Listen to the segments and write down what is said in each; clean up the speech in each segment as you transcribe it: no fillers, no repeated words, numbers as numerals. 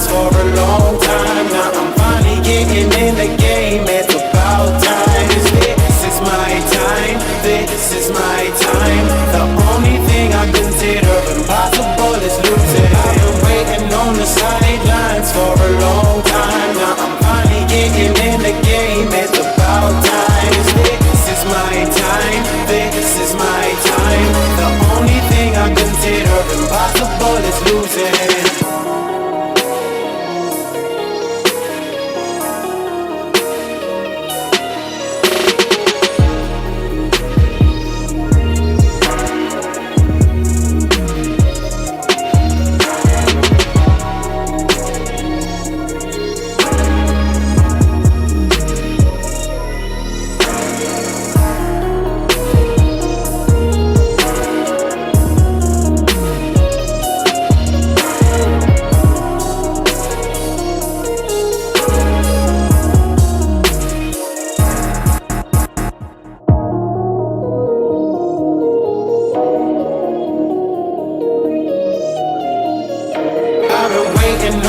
sidelines for a long time. Now I'm finally getting in the game. It's about time. This is my time. This is my time. The only thing I consider impossible is losing. I've been waiting on the sidelines for a long time. Now I'm finally getting in the game. It's about time. This is my time. This is my time. The only thing I consider impossible is losing.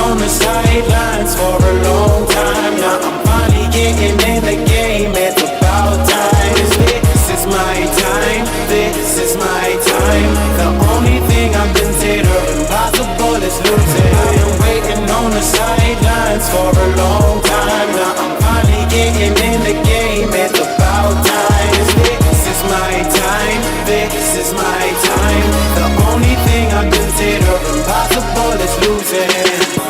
On the sidelines for a long time. Now I'm finally getting in the game. It's about time. This is my time. This is my time. The only thing I consider impossible is losing. I've been waiting on the sidelines for a long time. Now I'm finally getting in the game. It's about time. This is my time. This is my time. The only thing I consider impossible is losing.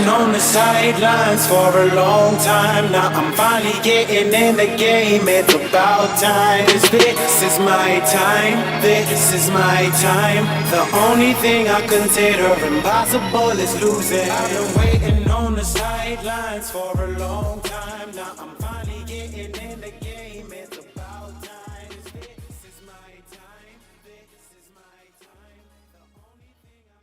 On the sidelines for a long time. Now I'm finally getting in the game. It's about time. This is my time. This is my time. The only thing I consider impossible is losing. I've been waiting on the sidelines for a long time. Now I'm finally getting in the game. It's about time. This is my time. This is my time. The only thing I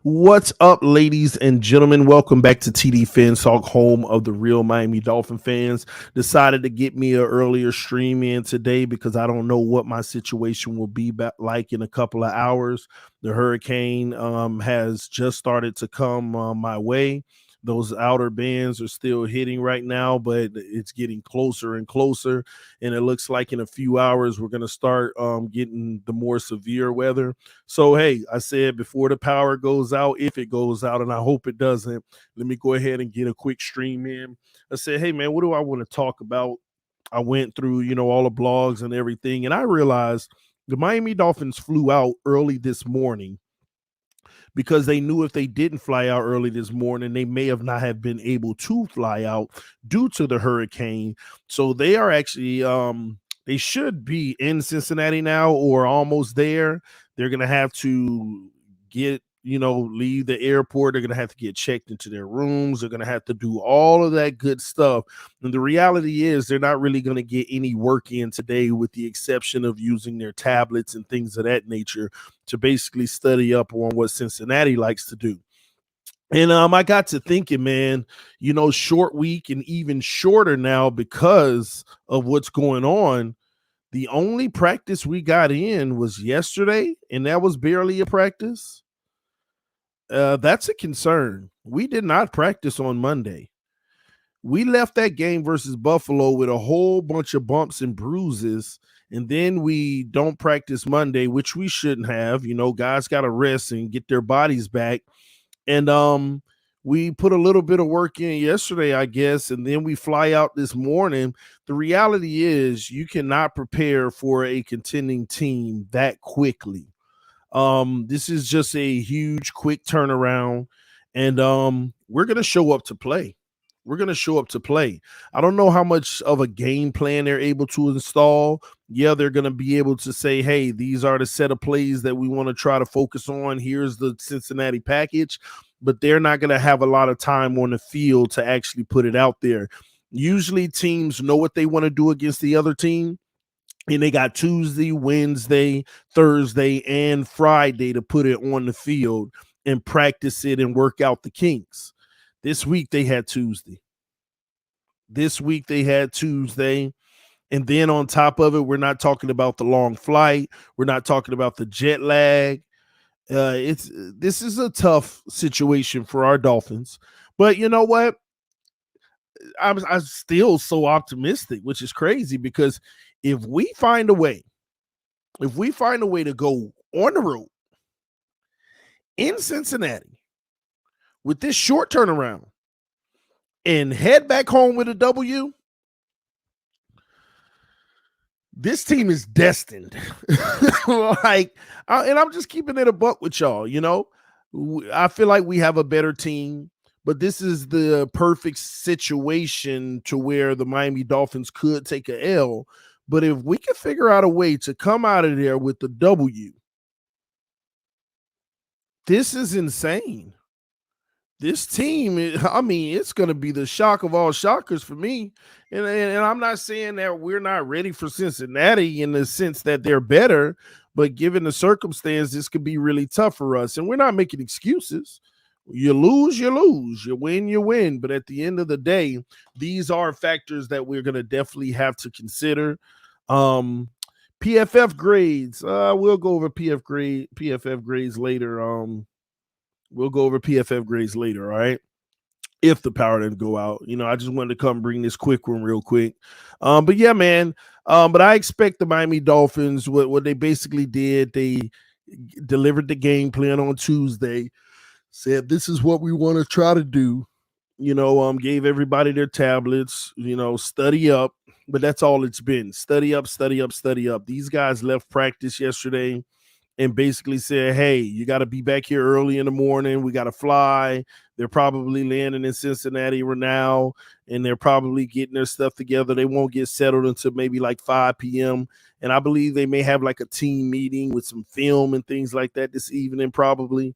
What's up, ladies and gentlemen? Welcome back to TDPHINSTALK, home of the real Miami Dolphin fans. Decided to get me an earlier stream in today because I don't know what my situation will be like in a couple of hours. The hurricane has just started to come my way. Those outer bands are still hitting right now, but it's getting closer and closer. And it looks like in a few hours, we're going to start getting the more severe weather. So, hey, I said before the power goes out, if it goes out, and I hope it doesn't, let me go ahead and get a quick stream in. I said, hey, man, what do I want to talk about? I went through, all the blogs and everything, and I realized the Miami Dolphins flew out early this morning because they knew if they didn't fly out early this morning, they may have not have been able to fly out due to the hurricane. So they are actually they should be in Cincinnati now or almost there. They're going to have to leave the airport. They're going to have to get checked into their rooms. They're going to have to do all of that good stuff. And the reality is they're not really going to get any work in today, with the exception of using their tablets and things of that nature to basically study up on what Cincinnati likes to do. And I got to thinking, man, short week and even shorter now because of what's going on. The only practice we got in was yesterday, and that was barely a practice. That's a concern. We did not practice on Monday. We left that game versus Buffalo with a whole bunch of bumps and bruises, and then we don't practice Monday, which we shouldn't have. Guys got to rest and get their bodies back. And we put a little bit of work in yesterday, I guess, and then we fly out this morning. The reality is you cannot prepare for a contending team that quickly. This is just a huge quick turnaround, and we're gonna show up to play. We're gonna show up to play. I don't know how much of a game plan they're able to install. Yeah, they're gonna be able to say, hey, these are the set of plays that we want to try to focus on. Here's the Cincinnati package, but they're not gonna have a lot of time on the field to actually put it out there. Usually teams know what they want to do against the other team, and they got Tuesday, Wednesday, Thursday, and Friday to put it on the field and practice it and work out the kinks. This week they had Tuesday. This week they had Tuesday. And then on top of it, we're not talking about the long flight. We're not talking about the jet lag. This is a tough situation for our Dolphins. But you know what? I'm still so optimistic, which is crazy, because if we find a way, to go on the road in Cincinnati with this short turnaround and head back home with a W, this team is destined. And I'm just keeping it a buck with y'all. I feel like we have a better team, but this is the perfect situation to where the Miami Dolphins could take a L. But if we can figure out a way to come out of there with the W, this is insane. This team, it's going to be the shock of all shockers for me. And I'm not saying that we're not ready for Cincinnati in the sense that they're better, but given the circumstance, this could be really tough for us. And we're not making excuses. You lose, you lose. You win, you win. But at the end of the day, these are factors that we're going to definitely have to consider. PFF grades. We'll go over PFF grades later. We'll go over PFF grades later, all right? If the power didn't go out. I just wanted to come bring this quick one real quick. But yeah, man. But I expect the Miami Dolphins, what they basically did, they delivered the game plan on Tuesday, said this is what we want to try to do. Gave everybody their tablets, study up. But that's all it's been. Study up, study up, study up. These guys left practice yesterday and basically said, hey, you got to be back here early in the morning. We got to fly. They're probably landing in Cincinnati right now, and they're probably getting their stuff together. They won't get settled until maybe like 5 p.m. And I believe they may have like a team meeting with some film and things like that this evening probably.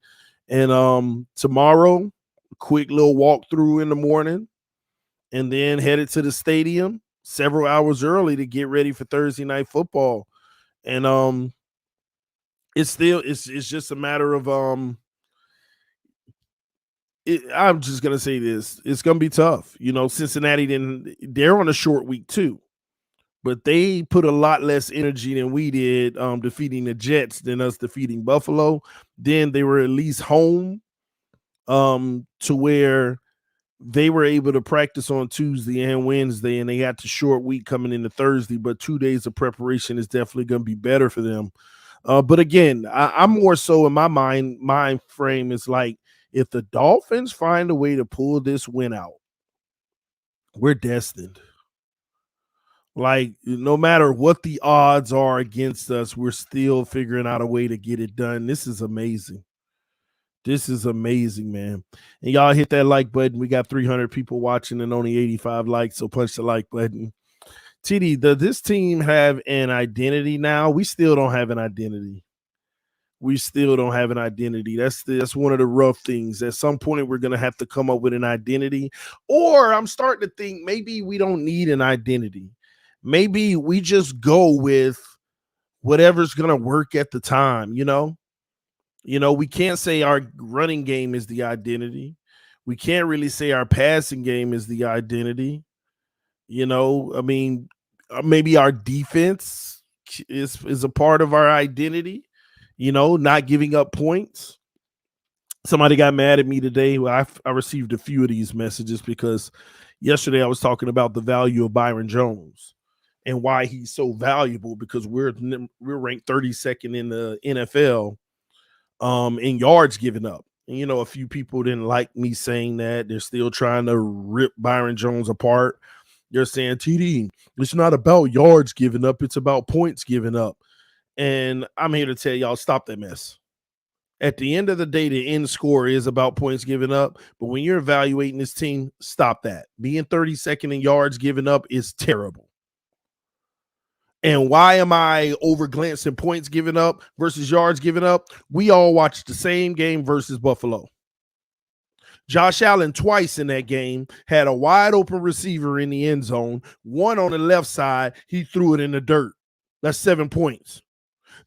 And tomorrow, quick little walkthrough in the morning, and then headed to the stadium several hours early to get ready for Thursday night football. And it's just a matter of I'm just gonna say this. It's gonna be tough. Cincinnati they're on a short week too, but they put a lot less energy than we did defeating the Jets than us defeating Buffalo. Then they were at least home to where they were able to practice on Tuesday and Wednesday, and they got the short week coming into Thursday, but 2 days of preparation is definitely going to be better for them. But again, I'm more so in my mind frame is like, if the Dolphins find a way to pull this win out, we're destined. Like, no matter what the odds are against us, we're still figuring out a way to get it done. This is amazing. This is amazing, man. And y'all hit that like button. We got 300 people watching and only 85 likes, so punch the like button. TD, does this team have an identity now? We still don't have an identity. That's one of the rough things. At some point, we're going to have to come up with an identity. Or I'm starting to think maybe we don't need an identity. Maybe we just go with whatever's going to work at the time, we can't say our running game is the identity. We can't really say our passing game is the identity. Maybe our defense is a part of our identity, not giving up points. Somebody got mad at me today. Well, I received a few of these messages because yesterday I was talking about the value of Byron Jones and why he's so valuable, because we're ranked 32nd in the NFL in yards given up. And a few people didn't like me saying that. They're still trying to rip Byron Jones apart. They're saying, TD, it's not about yards given up, it's about points given up. And I'm here to tell y'all, stop that mess. At the end of the day, the end score is about points given up. But when you're evaluating this team, stop that. Being 32nd in yards given up is terrible. And why am I over glancing points given up versus yards given up? We all watched the same game versus Buffalo. Josh Allen twice in that game had a wide open receiver in the end zone. One on the left side, he threw it in the dirt. That's 7 points.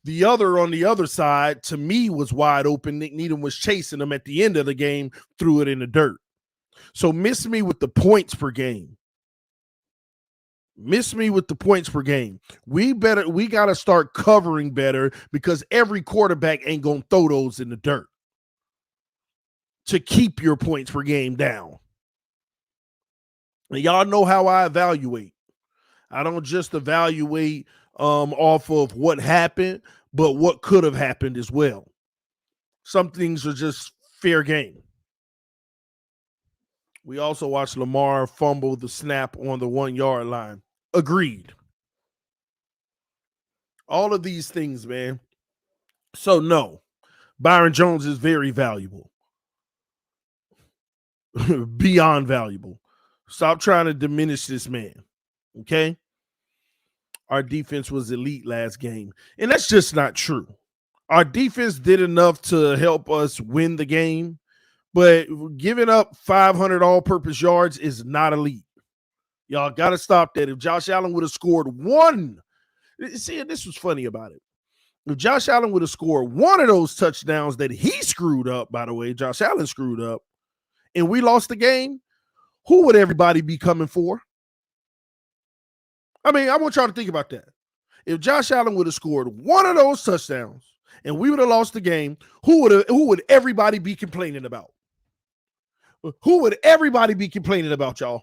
The other on the other side, to me, was wide open. Nick Needham was chasing him at the end of the game, threw it in the dirt. So miss me with the points per game. Miss me with the points per game. We got to start covering better because every quarterback ain't going to throw those in the dirt to keep your points per game down. And y'all know how I evaluate. I don't just evaluate off of what happened, but what could have happened as well. Some things are just fair game. We also watched Lamar fumble the snap on the 1 yard line. Agreed. All of these things, man. So no, Byron Jones is very valuable. Beyond valuable. Stop trying to diminish this man. Okay? Our defense was elite last game. And that's just not true. Our defense did enough to help us win the game, but giving up 500 all-purpose yards is not elite. Y'all got to stop that. If Josh Allen would have scored one, see, this was funny about it. If Josh Allen would have scored one of those touchdowns that he screwed up, by the way, Josh Allen screwed up, and we lost the game, who would everybody be coming for? I mean, I want y'all to think about that. If Josh Allen would have scored one of those touchdowns and we would have lost the game, who would everybody be complaining about? Who would everybody be complaining about, y'all?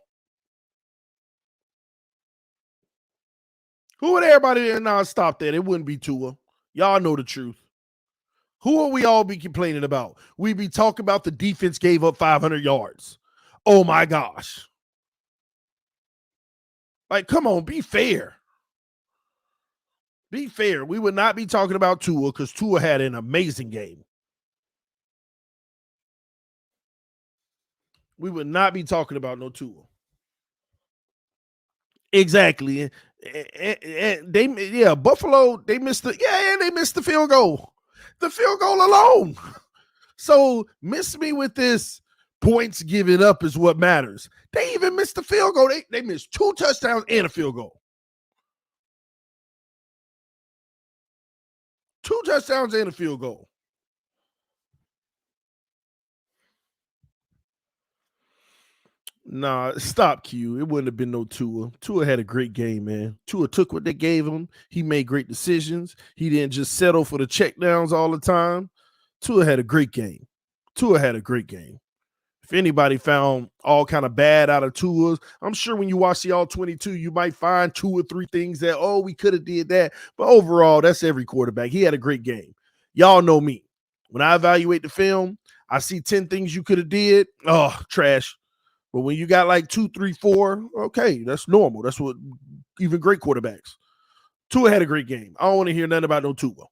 Who would everybody? Nah, stop that. It wouldn't be Tua. Y'all know the truth. Who would we all be complaining about? We'd be talking about the defense gave up 500 yards. Oh, my gosh. Like, come on, be fair. Be fair. We would not be talking about Tua because Tua had an amazing game. We would not be talking about no Tua. Exactly. And Buffalo, they missed the field goal. The field goal alone. So miss me with this points given up is what matters. They even missed the field goal. They missed 2 touchdowns and a field goal. 2 touchdowns and a field goal. Nah, stop, Q. It wouldn't have been no Tua. Tua had a great game, man. Tua took what they gave him. He made great decisions. He didn't just settle for the checkdowns all the time. Tua had a great game. Tua had a great game. If anybody found all kind of bad out of Tua's, I'm sure when you watch the all 22, you might find 2 or 3 things that, oh, we could have did that. But overall, that's every quarterback. He had a great game. Y'all know me. When I evaluate the film, I see 10 things you could have did. Oh, trash. But when you got like 2, 3, 4, okay, that's normal. That's what even great quarterbacks. Tua had a great game. I don't want to hear nothing about no Tua.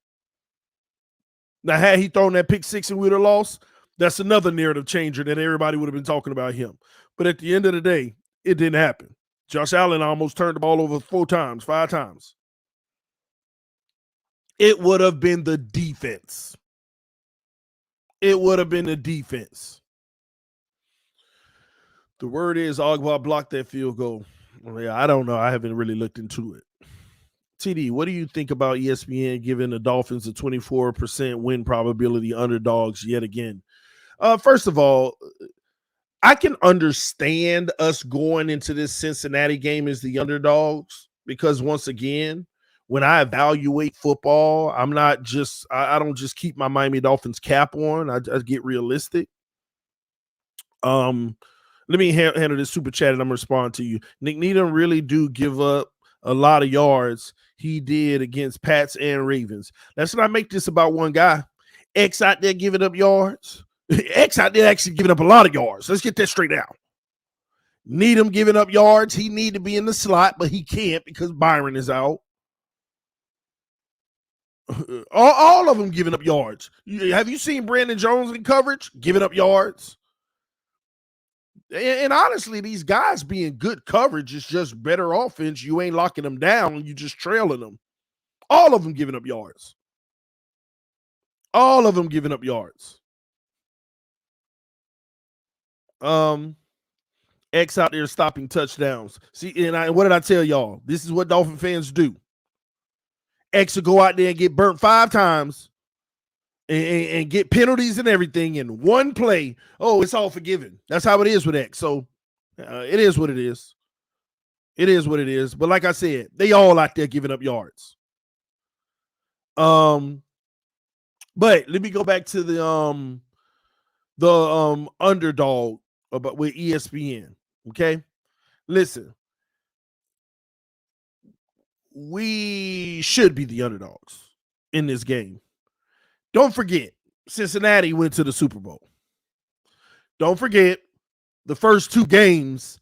Now, had he thrown that pick 6 and we'd have lost, that's another narrative changer that everybody would have been talking about him. But at the end of the day, it didn't happen. Josh Allen almost turned the ball over 4 times, 5 times. It would have been the defense. It would have been the defense. The word is Agba blocked that field goal. Well, yeah, I don't know. I haven't really looked into it. TD, what do you think about ESPN giving the Dolphins a 24% win probability underdogs yet again? First of all, I can understand us going into this Cincinnati game as the underdogs because once again, when I evaluate football, I don't just keep my Miami Dolphins cap on. I get realistic. Let me handle this super chat and I'm going to respond to you. Nick Needham really do give up a lot of yards. He did against Pats and Ravens. Let's not make this about one guy. X out there giving up yards. X out there actually giving up a lot of yards. Let's get that straight out. Needham giving up yards. He need to be in the slot, but he can't because Byron is out. All of them giving up yards. Have you seen Brandon Jones in coverage giving up yards? And honestly, these guys being good coverage is just better offense. You ain't locking them down. You just trailing them. All of them giving up yards. All of them giving up yards. X out there stopping touchdowns. See, and what did I tell y'all? This is what Dolphin fans do. X will go out there and get burnt 5 times and get penalties and everything in one play. Oh, it's all forgiven. That's how it is with X. So it is what it is. It is what it is. But like I said, they all out there giving up yards. But let me go back to the underdog about with ESPN. Okay, listen, we should be the underdogs in this game. Don't forget, Cincinnati went to the Super Bowl. Don't forget, the first 2 games,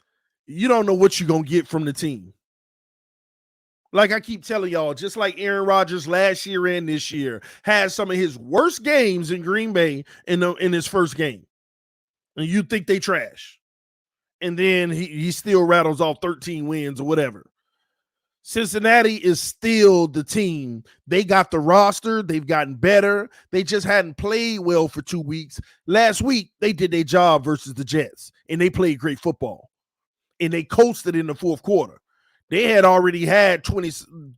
you don't know what you're going to get from the team. Like I keep telling y'all, just like Aaron Rodgers last year and this year had some of his worst games in Green Bay in his first game. And you think they trash. And then he still rattles off 13 wins or whatever. Cincinnati is still the team. They got the roster. They've gotten better. They just hadn't played well for 2 weeks. Last week, they did their job versus the Jets, and they played great football. And they coasted in the fourth quarter. They had already had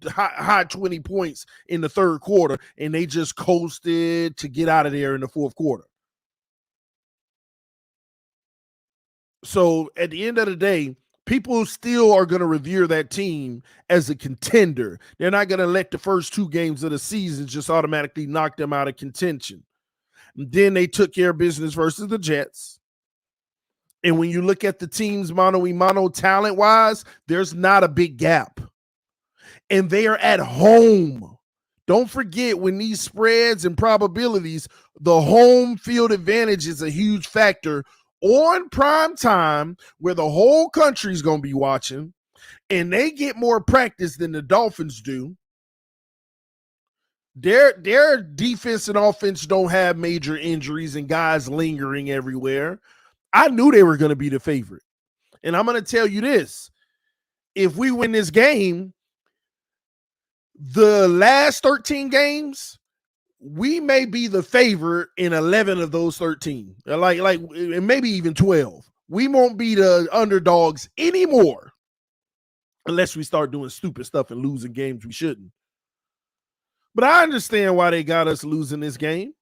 high 20 points in the third quarter, and they just coasted to get out of there in the fourth quarter. So at the end of the day, people still are going to revere that team as a contender. They're not going to let the first 2 games of the season just automatically knock them out of contention. And then they took care of business versus the Jets. And when you look at the teams mano-a-mano talent-wise, there's not a big gap. And they are at home. Don't forget, when these spreads and probabilities, the home field advantage is a huge factor on prime time where the whole country's going to be watching, and they get more practice than the Dolphins do. Their defense and offense don't have major injuries and guys lingering everywhere. I knew they were going to be the favorite. And I'm going to tell you this. If we win this game, the last 13 games, we may be the favorite in 11 of those 13. Like maybe even 12. We won't be the underdogs anymore unless we start doing stupid stuff and losing games we shouldn't. But I understand why they got us losing this game.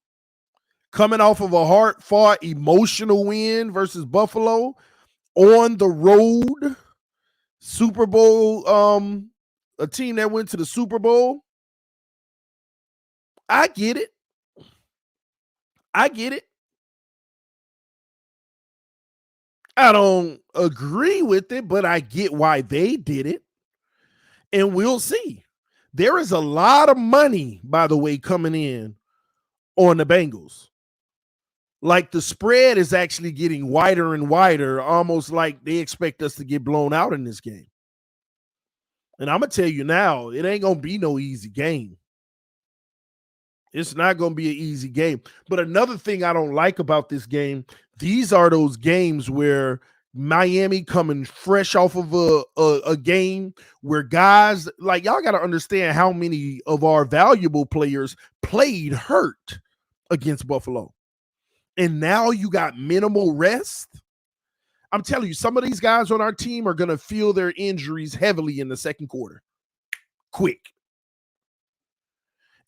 Coming off of a hard-fought, emotional win versus Buffalo on the road, Super Bowl, a team that went to the Super Bowl. I get it. I get it. I don't agree with it, but I get why they did it. And we'll see. There is a lot of money, by the way, coming in on the Bengals. Like the spread is actually getting wider and wider, almost like they expect us to get blown out in this game. And I'm going to tell you now, it ain't going to be no easy game. It's not going to be an easy game. But another thing I don't like about this game, these are those games where Miami coming fresh off of a game where guys, like y'all got to understand how many of our valuable players played hurt against Buffalo. And now you got minimal rest. I'm telling you, some of these guys on our team are going to feel their injuries heavily in the second quarter. Quick.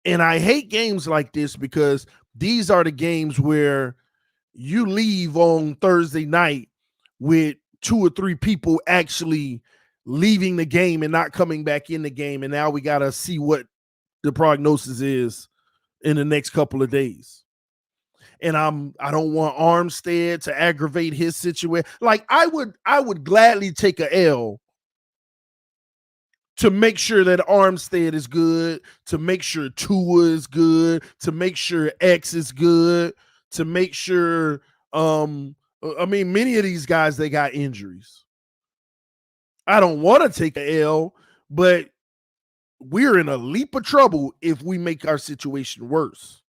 And I hate games like this because these are the games where you leave on Thursday night with 2 or 3 people actually leaving the game and not coming back in the game. And now we got to see what the prognosis is in the next couple of days. And I don't want Armstead to aggravate his situation. Like I would gladly take a L to make sure that Armstead is good, to make sure Tua is good, to make sure X is good, to make sure. I mean, many of these guys, they got injuries. I don't want to take an L, but we're in a leap of trouble if we make our situation worse.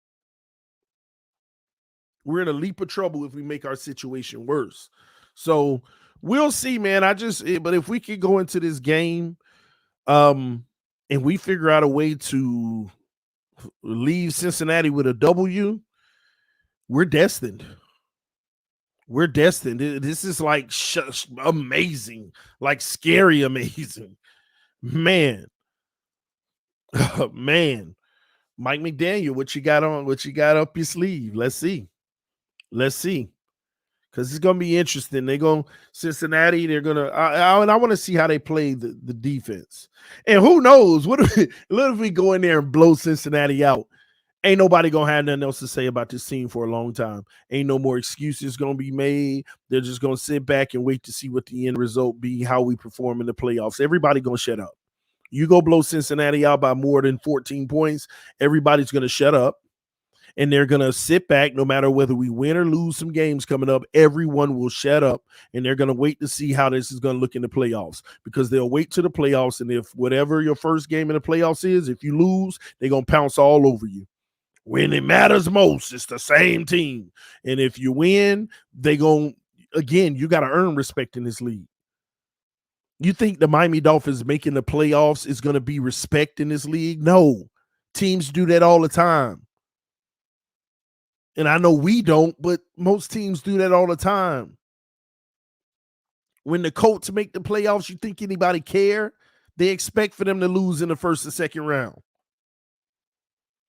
We're in a leap of trouble if we make our situation worse. So we'll see, man. But if we could go into this game, and we figure out a way to leave Cincinnati with a W, we're destined. We're destined. This is like amazing, like scary amazing. Man. Man. Mike McDaniel, what you got on? What you got up your sleeve? Let's see. Because it's gonna be interesting. They're going Cincinnati. They're gonna and I want to see how they play the defense. And who knows? What if we go in there and blow Cincinnati out? Ain't nobody gonna have nothing else to say about this team for a long time. Ain't no more excuses gonna be made. They're just gonna sit back and wait to see what the end result be, how we perform in the playoffs. Everybody gonna shut up. You go blow Cincinnati out by more than 14 points, everybody's gonna shut up. And they're going to sit back no matter whether we win or lose some games coming up. Everyone will shut up, and they're going to wait to see how this is going to look in the playoffs, because they'll wait to the playoffs. And if whatever your first game in the playoffs is, if you lose, they're going to pounce all over you. When it matters most, it's the same team. And if you win, again, you got to earn respect in this league. You think the Miami Dolphins making the playoffs is going to be respect in this league? No. Teams do that all the time. And I know we don't, but most teams do that all the time. When the Colts make the playoffs, you think anybody care? They expect for them to lose in the first or second round.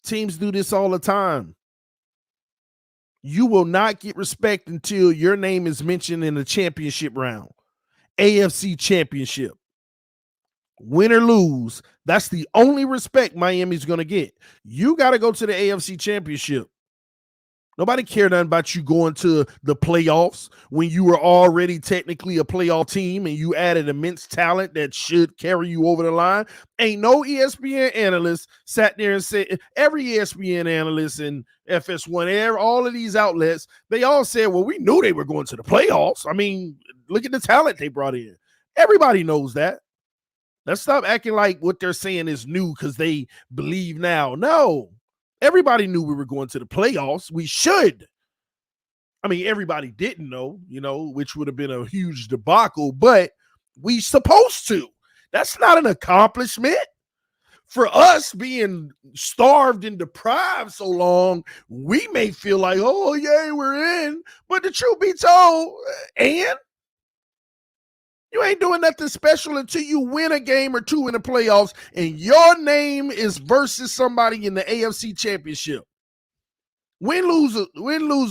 Teams do this all the time. You will not get respect until your name is mentioned in the championship round. AFC championship. Win or lose, that's the only respect Miami's going to get. You got to go to the AFC championship. Nobody cared nothing about you going to the playoffs when you were already technically a playoff team and you added immense talent that should carry you over the line. Ain't no ESPN analyst sat there and said, every ESPN analyst and FS1, all of these outlets, they all said, well, we knew they were going to the playoffs. I mean, look at the talent they brought in. Everybody knows that. Let's stop acting like what they're saying is new because they believe now. No. Everybody knew we were going to the playoffs. We should. I mean, everybody didn't know, which would have been a huge debacle, but we supposed to. That's not an accomplishment. For us being starved and deprived so long, we may feel like, oh, yay, we're in. But the truth be told, and you ain't doing nothing special until you win a game or two in the playoffs and your name is versus somebody in the AFC championship. Win, lose,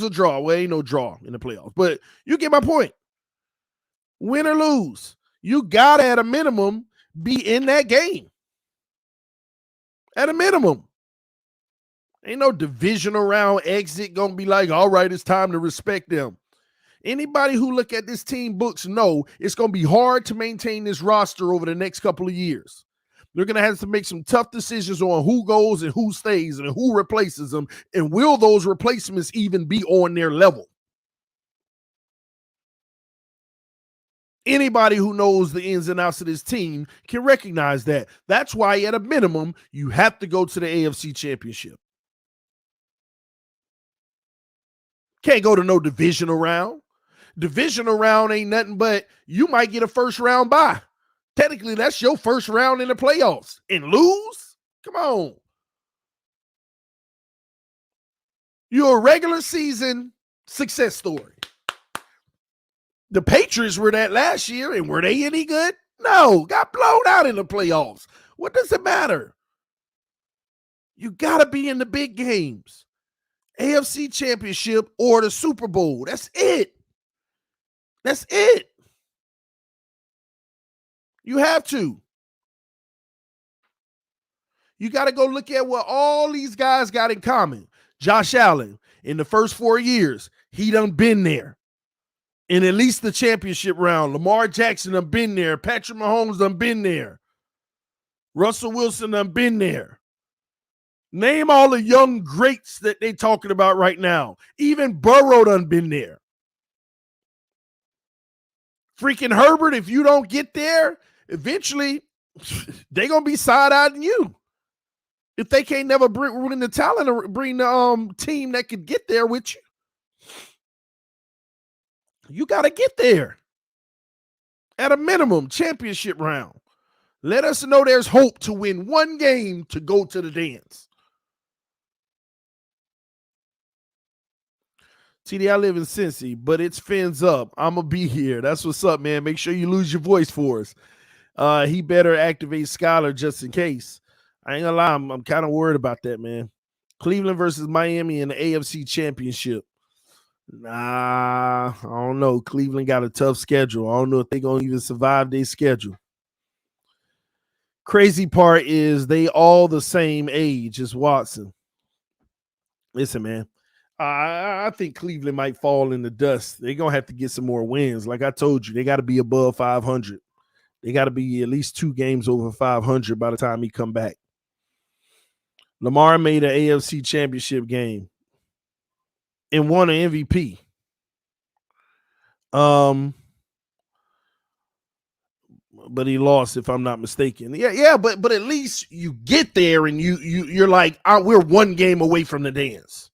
or draw. Well, ain't no draw in the playoffs, but you get my point. Win or lose, you got to, at a minimum, be in that game. At a minimum. Ain't no divisional round exit going to be like, all right, it's time to respect them. Anybody who look at this team books know it's going to be hard to maintain this roster over the next couple of years. They're going to have to make some tough decisions on who goes and who stays and who replaces them, and will those replacements even be on their level? Anybody who knows the ins and outs of this team can recognize that. That's why, at a minimum, you have to go to the AFC Championship. Can't go to no divisional round. Divisional round ain't nothing but you might get a first round bye. Technically, that's your first round in the playoffs. And lose? Come on. You're a regular season success story. The Patriots were that last year, and were they any good? No, got blown out in the playoffs. What does it matter? You got to be in the big games. AFC Championship or the Super Bowl. That's it. That's it. You have to. You got to go look at what all these guys got in common. Josh Allen, in the first 4 years, he done been there. In at least the championship round. Lamar Jackson done been there. Patrick Mahomes done been there. Russell Wilson done been there. Name all the young greats that they talking about right now. Even Burrow done been there. Freaking Herbert, if you don't get there, eventually they gonna be side-eyeing you. If they can't never bring the talent or bring the team that could get there with you. You gotta get there. At a minimum, championship round. Let us know there's hope to win one game to go to the dance. TD, I live in Cincy, but it's fins up. I'm going to be here. That's what's up, man. Make sure you lose your voice for us. He better activate Skylar just in case. I ain't going to lie. I'm kind of worried about that, man. Cleveland versus Miami in the AFC Championship. Nah, I don't know. Cleveland got a tough schedule. I don't know if they're going to even survive their schedule. Crazy part is they all the same age as Watson. Listen, man. I think Cleveland might fall in the dust. They're going to have to get some more wins. Like I told you, they got to be above 500. They got to be at least 2 games over 500 by the time he come back. Lamar made an AFC Championship game and won an MVP. But he lost, if I'm not mistaken. Yeah, but at least you get there and you're like, we're 1 game away from the dance.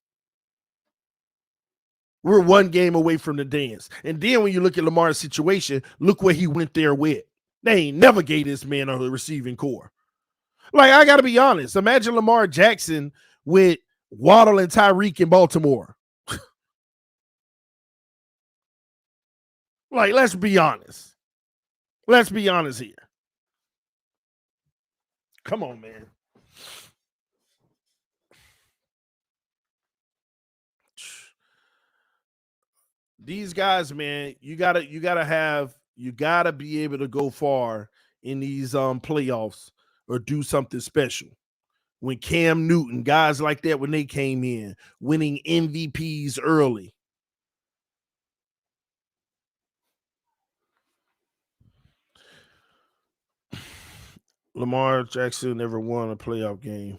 We're 1 game away from the dance. And then when you look at Lamar's situation, look what he went there with. They ain't never gave this man a receiving core. Like, I got to be honest. Imagine Lamar Jackson with Waddle and Tyreek in Baltimore. Like, let's be honest. Let's be honest here. Come on, man. These guys, man, you gotta be able to go far in these playoffs or do something special. When Cam Newton, guys like that, when they came in, winning MVPs early. Lamar Jackson never won a playoff game.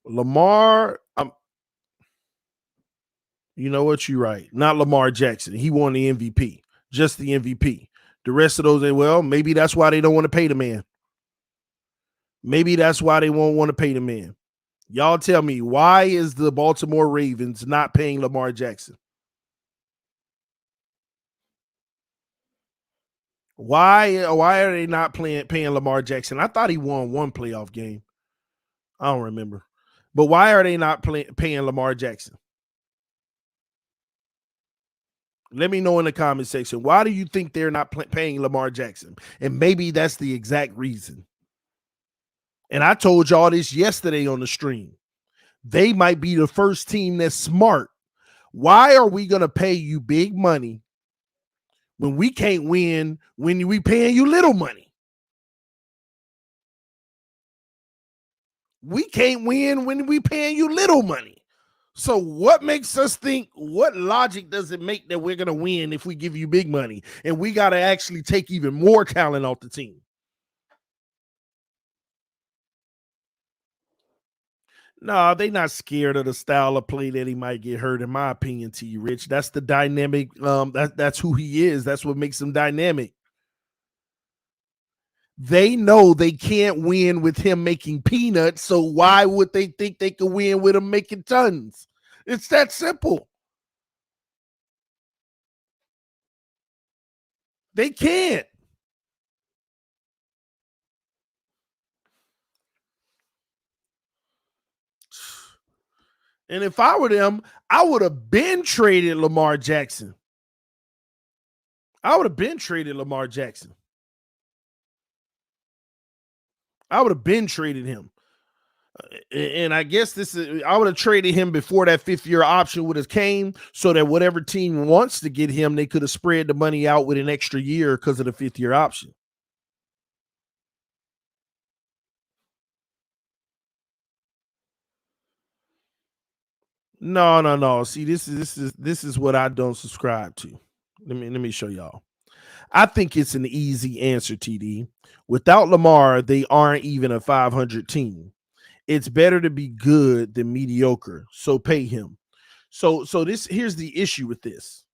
Lamar, you know what? You're right. Not Lamar Jackson. He won the MVP. Just the MVP. The rest of those, well, maybe that's why they don't want to pay the man. Maybe that's why they won't want to pay the man. Y'all tell me, why is the Baltimore Ravens not paying Lamar Jackson? Why are they not paying Lamar Jackson? I thought he won 1 playoff game. I don't remember. But why are they not paying Lamar Jackson? Let me know in the comment section. Why do you think they're not paying Lamar Jackson? And maybe that's the exact reason. And I told y'all this yesterday on the stream. They might be the first team that's smart. Why are we going to pay you big money when we can't win when we paying you little money? We can't win when we paying you little money. So what makes us think, what logic does it make that we're going to win if we give you big money and we got to actually take even more talent off the team? No, they not scared of the style of play that he might get hurt, in my opinion, T. Rich. That's the dynamic. That's who he is. That's what makes him dynamic. They know they can't win with him making peanuts, so why would they think they could win with him making tons? It's that simple. They can't. And if I were them, I would have been traded Lamar Jackson. I would have been traded Lamar Jackson. I would have been traded him. And I guess I would have traded him before that 5th-year option would have came, so that whatever team wants to get him, they could have spread the money out with an extra year because of the 5th-year option. No. See, this is what I don't subscribe to. Let me show y'all. I think it's an easy answer, TD. Without Lamar, they aren't even a 500 team. It's better to be good than mediocre. So pay him. So here's the issue with this.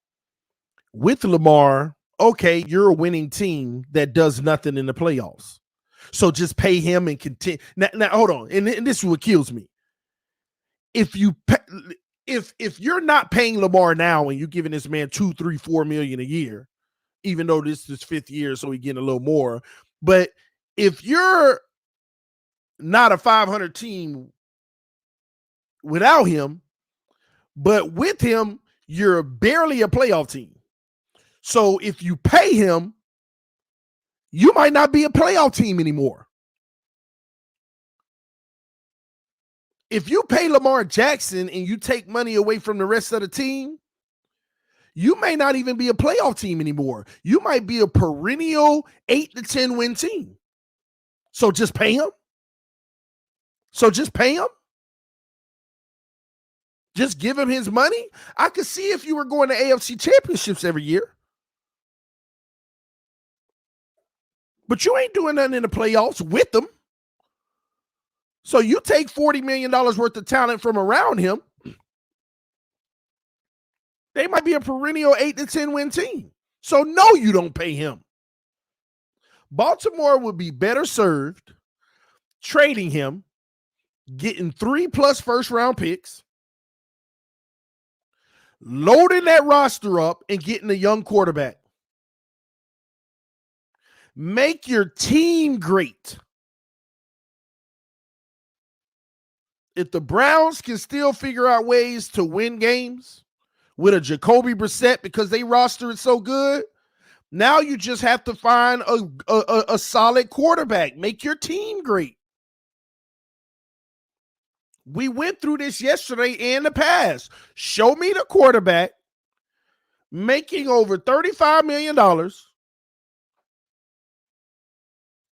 With Lamar, okay, you're a winning team that does nothing in the playoffs. So just pay him and continue. Now hold on. And this is what kills me. If you're not paying Lamar now and you're giving this man 2, 3, 4 million a year, even though this is 5th year, so he's getting a little more. But if you're not a 500 team without him, but with him, you're barely a playoff team. So if you pay him, you might not be a playoff team anymore. If you pay Lamar Jackson and you take money away from the rest of the team, you may not even be a playoff team anymore. You might be a perennial 8 to 10 win team. So just pay him. Just give him his money. I could see if you were going to AFC championships every year. But you ain't doing nothing in the playoffs with them. So you take $40 million worth of talent from around him, they might be a perennial 8 to 10 win team. So no, you don't pay him. Baltimore would be better served trading him, getting 3+ first-round picks, loading that roster up, and getting a young quarterback. Make your team great. If the Browns can still figure out ways to win games with a Jacoby Brissett because they roster is so good, now you just have to find a solid quarterback. Make your team great. We went through this yesterday and the past. Show me the quarterback making over $35 million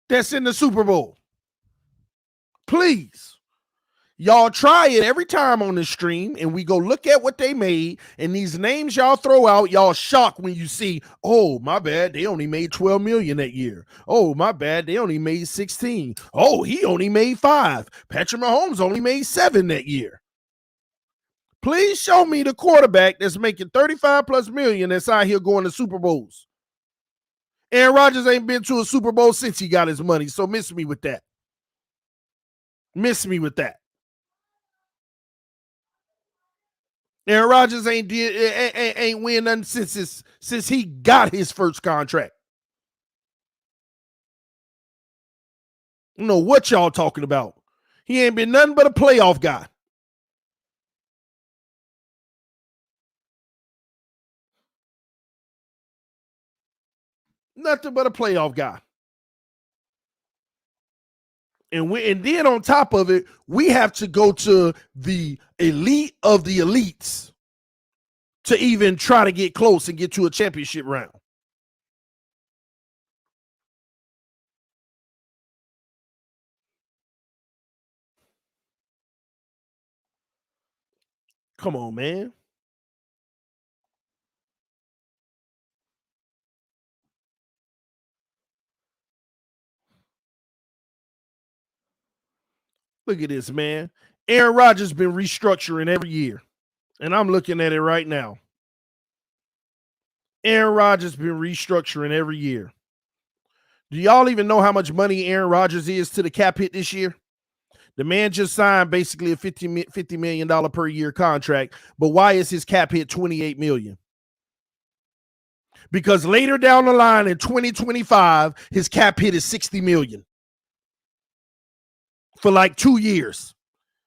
that's in the Super Bowl. Please. Y'all try it every time on the stream, and we go look at what they made, and these names y'all throw out, y'all shocked when you see, oh, my bad, they only made $12 million that year. Oh, my bad, they only made 16. Oh, he only made 5. Patrick Mahomes only made 7 that year. Please show me the quarterback that's making 35+ million that's out here going to Super Bowls. Aaron Rodgers ain't been to a Super Bowl since he got his money, so miss me with that. Aaron Rodgers ain't win nothing since he got his first contract. I don't know what y'all talking about. He ain't been nothing but a playoff guy. Nothing but a playoff guy. And then on top of it, we have to go to the elite of the elites to even try to get close and get to a championship round. Come on, man. Look at this, man. Aaron Rodgers been restructuring every year. And I'm looking at it right now. Aaron Rodgers been restructuring every year. Do y'all even know how much money Aaron Rodgers is to the cap hit this year? The man just signed basically a $50 million per year contract. But why is his cap hit $28 million? Because later down the line in 2025, his cap hit is $60 million for like 2 years.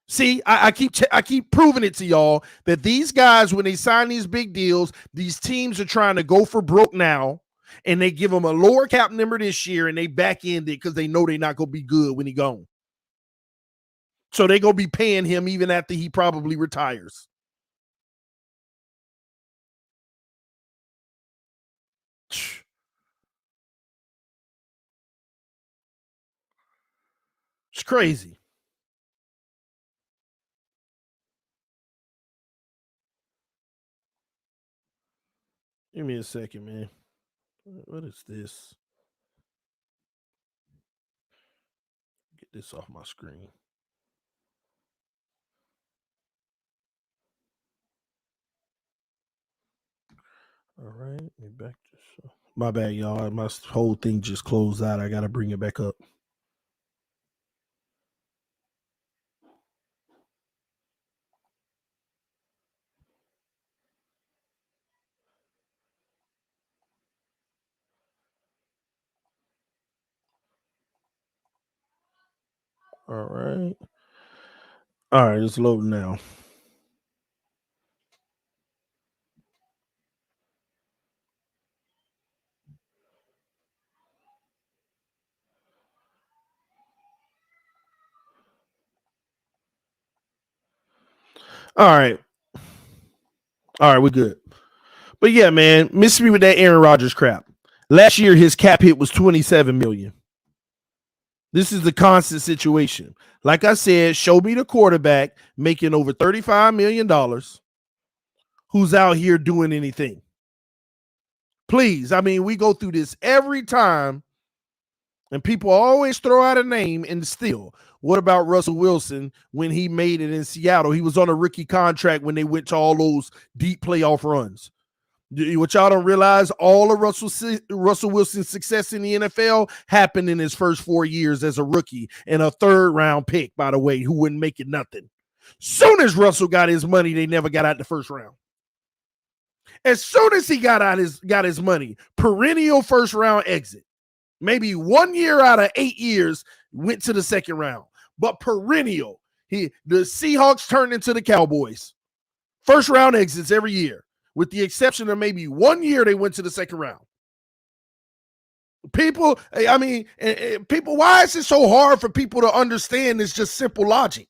See, I keep proving it to y'all that these guys, when they sign these big deals, these teams are trying to go for broke now, and they give him a lower cap number this year, and they back end it because they know they're not going to be good when he gone. So they're going to be paying him even after he probably retires. It's crazy. Give me a second, man. What is this? Get this off my screen. All right, let me back this up. My bad, y'all. My whole thing just closed out. I gotta bring it back up. All right. All right, it's loading now. All right. All right, we're good. But yeah, man, miss me with that Aaron Rodgers crap. Last year, his cap hit was 27 million. This is the constant situation. Like I said, show me the quarterback making over $35 million who's out here doing anything. Please. I mean, we go through this every time, and people always throw out a name and still. What about Russell Wilson when he made it in Seattle? He was on a rookie contract when they went to all those deep playoff runs. What y'all don't realize, all of Russell Wilson's success in the NFL happened in his first 4 years as a rookie and a third-round pick, by the way, who wouldn't make it nothing. Soon as Russell got his money, they never got out the first round. As soon as he got his money, perennial first-round exit. Maybe 1 year out of 8 years went to the second round, but perennial. The Seahawks turned into the Cowboys. First-round exits every year. With the exception of maybe 1 year they went to the second round. People, I mean, people, why is it so hard for people to understand this just simple logic?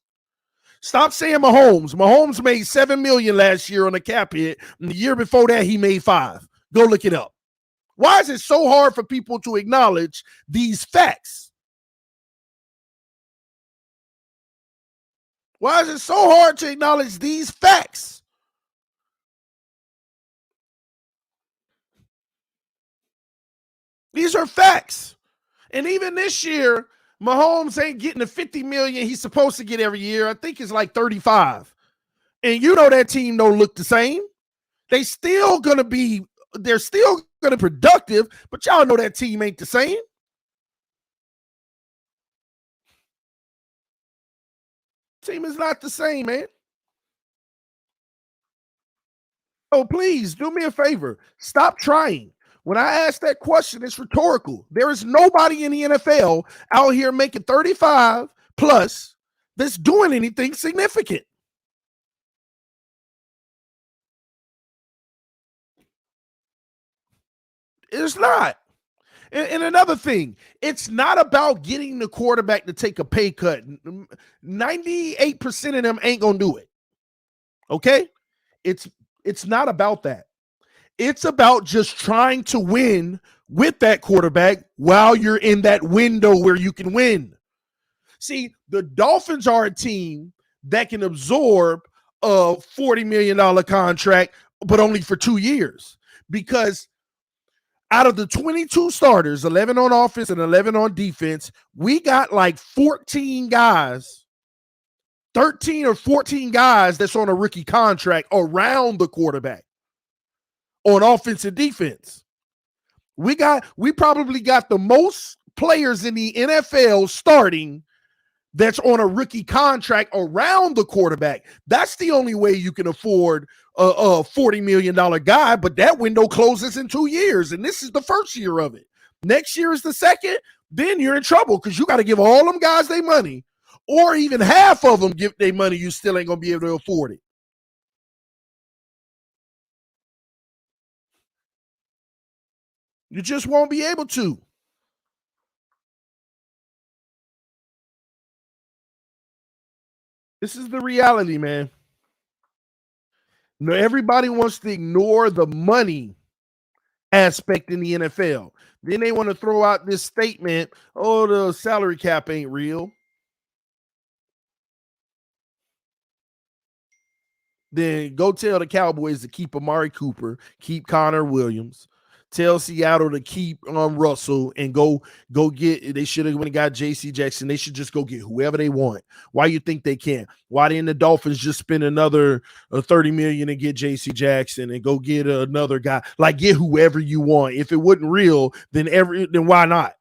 Stop saying Mahomes. Mahomes made $7 million last year on the cap hit, and the year before that he made $5 million. Go look it up. Why is it so hard for people to acknowledge these facts? Why is it so hard to acknowledge these facts? These are facts. And even this year, Mahomes ain't getting the $50 million he's supposed to get every year. I think it's like 35. And you know that team don't look the same. They're still gonna be productive, but y'all know that team ain't the same. Team is not the same, man. Oh, please do me a favor. Stop trying. When I ask that question, it's rhetorical. There is nobody in the NFL out here making 35 plus that's doing anything significant. It's not. And another thing, it's not about getting the quarterback to take a pay cut. 98% of them ain't gonna do it. Okay? It's not about that. It's about just trying to win with that quarterback while you're in that window where you can win. See, the Dolphins are a team that can absorb a $40 million contract, but only for 2 years. Because out of the 22 starters, 11 on offense and 11 on defense, we got like 14 guys, 13 or 14 guys that's on a rookie contract around the quarterback on offense and defense. We probably got the most players in the NFL starting that's on a rookie contract around the quarterback. That's the only way you can afford a $40 million guy, but that window closes in 2 years, and this is the first year of it. Next year is the second, then you're in trouble because you got to give all them guys their money, or even half of them give their money, you still ain't going to be able to afford it. You just won't be able to. This is the reality, man. No, everybody wants to ignore the money aspect in the NFL. Then they want to throw out this statement, oh, the salary cap ain't real. Then go tell the Cowboys to keep Amari Cooper, keep Connor Williams, Tell Seattle to keep Russell and go get. They should have when they got J.C. Jackson. They should just go get whoever they want. Why you think they can? Why didn't the Dolphins just spend another $30 million and get J.C. Jackson and go get another guy? Like get whoever you want. If it wasn't real, then why not?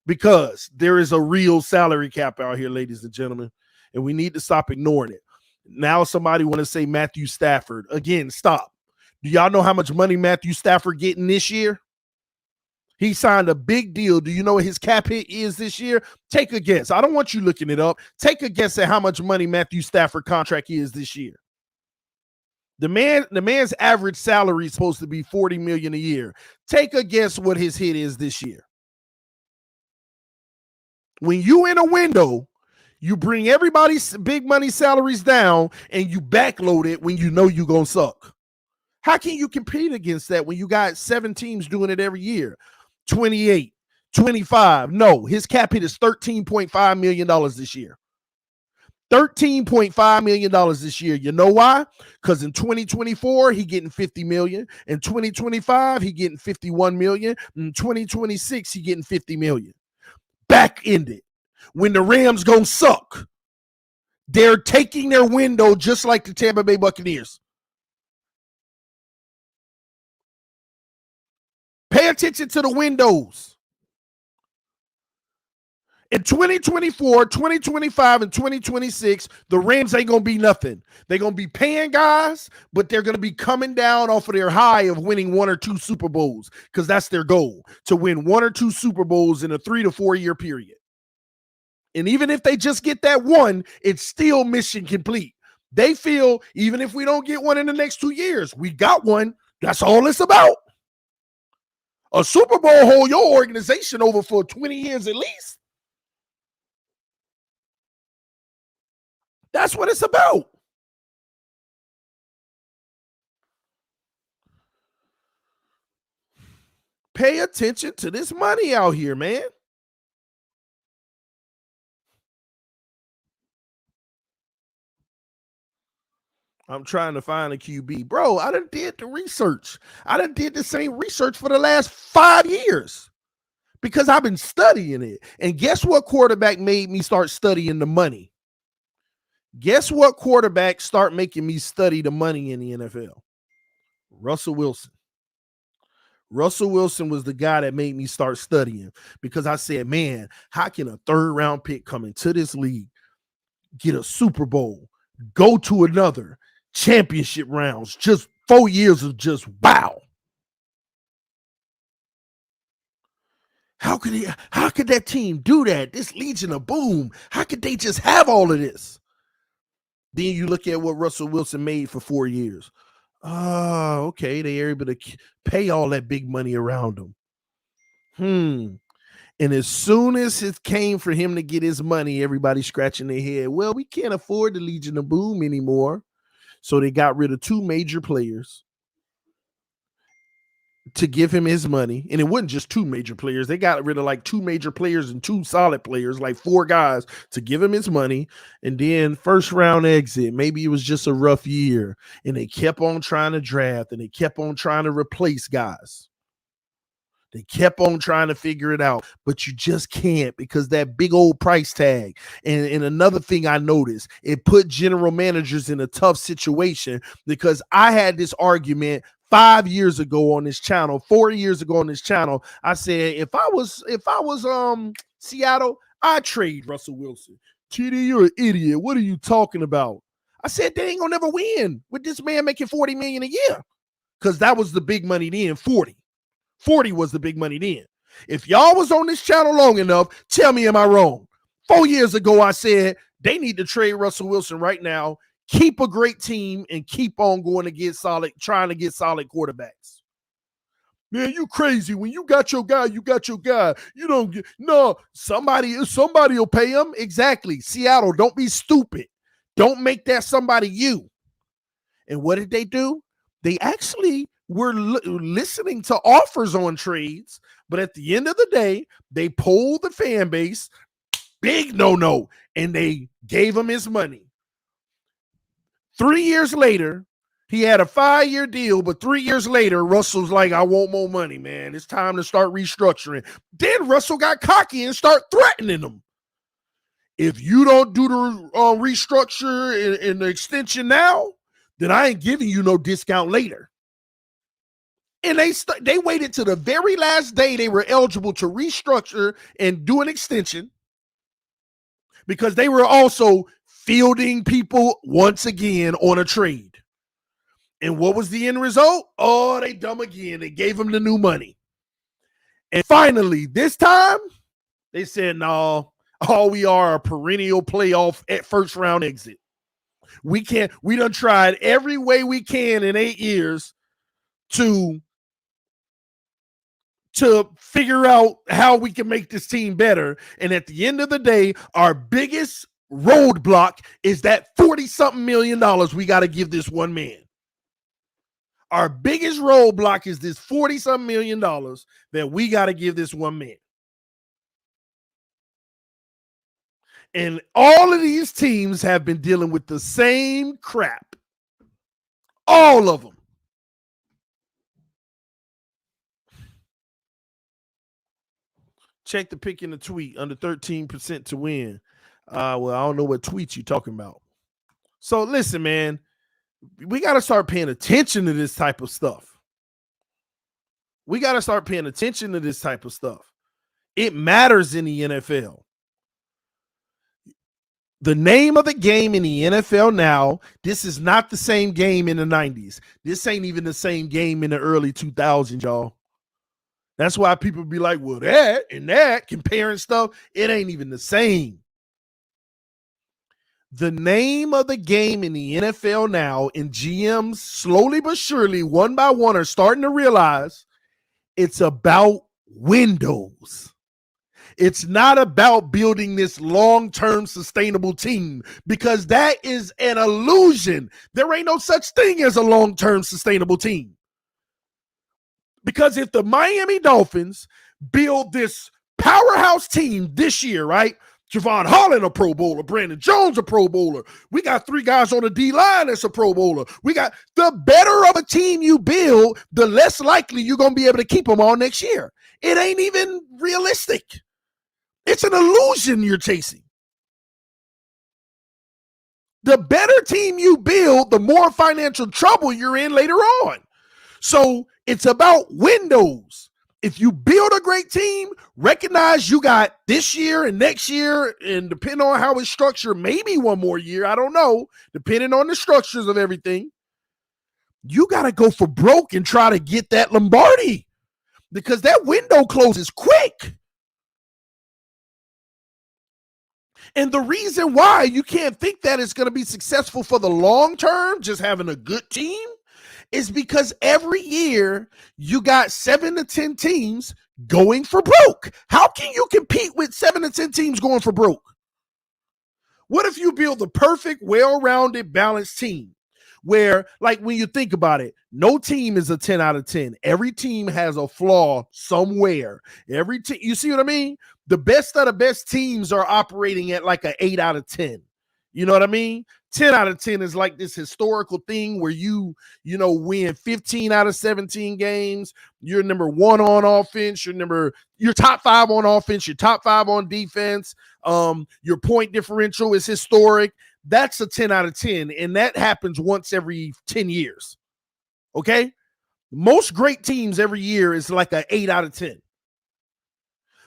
Because there is a real salary cap out here, ladies and gentlemen, and we need to stop ignoring it. Now somebody want to say Matthew Stafford. Again, stop. Do y'all know how much money Matthew Stafford getting this year? He signed a big deal. Do you know what his cap hit is this year? Take a guess. I don't want you looking it up. Take a guess at how much money Matthew Stafford contract is this year. The man's average salary is supposed to be $40 million a year. Take a guess what his hit is this year. When you in a window, you bring everybody's big money salaries down and you backload it when you know you're going to suck. How can you compete against that when you got 7 teams doing it every year? 28, 25. No, his cap hit is $13.5 million this year. $13.5 million this year. You know why? Because in 2024, he getting $50 million. In 2025, he getting $51 million. In 2026, he getting $50 million. Back-ended. When the Rams gonna suck, they're taking their window just like the Tampa Bay Buccaneers. Pay attention to the windows. In 2024, 2025, and 2026, the Rams ain't going to be nothing. They're going to be paying guys, but they're going to be coming down off of their high of winning 1 or 2 Super Bowls because that's their goal, to win 1 or 2 Super Bowls in a 3 to 4 year period. And even if they just get that one, it's still mission complete. They feel even if we don't get one in the next 2 years, we got one. That's all it's about. A Super Bowl hold your organization over for 20 years at least. That's what it's about. Pay attention to this money out here, man. I'm trying to find a QB. Bro, I done did the research. I done did the same research for the last 5 years because I've been studying it. And guess what quarterback made me start studying the money? Guess what quarterback start making me study the money in the NFL? Russell Wilson. Russell Wilson was the guy that made me start studying because I said, man, how can a 3rd round pick come into this league, get a Super Bowl, go to another championship rounds, just 4 years of just wow. How could that team do that? This Legion of Boom. How could they just have all of this? Then you look at what Russell Wilson made for 4 years. Oh, okay. They are able to pay all that big money around them. And as soon as it came for him to get his money, everybody scratching their head. Well, we can't afford the Legion of Boom anymore. So they got rid of 2 major players to give him his money. And it wasn't just 2 major players. They got rid of like 2 major players and 2 solid players, like 4 guys to give him his money. And then 1st round exit. Maybe it was just a rough year. And they kept on trying to draft and they kept on trying to replace guys. They kept on trying to figure it out, but you just can't because that big old price tag. And another thing I noticed, it put general managers in a tough situation because I had this argument 5 years ago on this channel, 4 years ago on this channel. I said, if I was Seattle, I'd trade Russell Wilson. TD, you're an idiot. What are you talking about? I said, they ain't gonna never win with this man making $40 million a year because that was the big money then, 40. 40 was the big money then. If y'all was on this channel long enough, tell me, am I wrong? 4 years ago, I said they need to trade Russell Wilson right now, keep a great team, and keep on going to get solid, trying to get solid quarterbacks. Man, you crazy. When you got your guy, you got your guy. You don't get, no, somebody will pay him. Exactly. Seattle, don't be stupid. Don't make that somebody you. And what did they do? They actually were listening to offers on trades, but at the end of the day, they polled the fan base, big no, and they gave him his money. 3 years later, He had a 5-year deal, but 3 years later, Russell's like, I want more money, man. It's time to start restructuring. Then Russell got cocky and started threatening him. If you don't do the restructure and the extension now, then I ain't giving you no discount later. And they waited to the very last day they were eligible to restructure and do an extension because they were also fielding people once again on a trade. And what was the end result? Oh, they dumb again. They gave them the new money. And finally, this time, they said, no, all we are a perennial playoff at first round exit. We done tried every way we can in 8 years to figure out how we can make this team better. And at the end of the day, our biggest roadblock is that 40-something million we got to give this one man. Our biggest roadblock is this $40-something million that we got to give this one man. And all of these teams have been dealing with the same crap. All of them. Check the pick in the tweet, under 13% to win. Well, I don't know what tweets you're talking about. So listen, man. We got to start paying attention to this type of stuff. It matters in the NFL. The name of the game in the NFL now, this is not the same game in the 90s. This ain't even the same game in the early 2000s, y'all. That's why people be like, well, that and that, comparing stuff, it ain't even the same. The name of the game in the NFL now, and GMs slowly but surely, one by one, are starting to realize it's about windows. It's not about building this long-term sustainable team, because that is an illusion. There ain't no such thing as a long-term sustainable team. Because if the Miami Dolphins build this powerhouse team this year, right? Javon Holland, a Pro Bowler. Brandon Jones, a Pro Bowler. We got 3 guys on the D-line that's a Pro Bowler. We got the better of a team you build, the less likely you're going to be able to keep them all next year. It ain't even realistic. It's an illusion you're chasing. The better team you build, the more financial trouble you're in later on. So it's about windows. If you build a great team, recognize you got this year and next year, and depending on how it's structured, maybe one more year. I don't know. Depending on the structures of everything, you got to go for broke and try to get that Lombardi, because that window closes quick. And the reason why you can't think that it's going to be successful for the long term, just having a good team, is because every year you got 7 to 10 teams going for broke. How can you compete with 7 to 10 teams going for broke? What if you build the perfect, well-rounded, balanced team where, like, when you think about it, no team is a 10 out of 10. Every team has a flaw somewhere. Every team, you see what I mean? The best of the best teams are operating at like an 8 out of 10. You know what I mean? 10 out of 10 is like this historical thing where you win 15 out of 17 games. You're number 1 on offense. You're top 5 on offense. You're top 5 on defense. Your point differential is historic. That's a 10 out of 10. And that happens once every 10 years. Okay. Most great teams every year is like an 8 out of 10.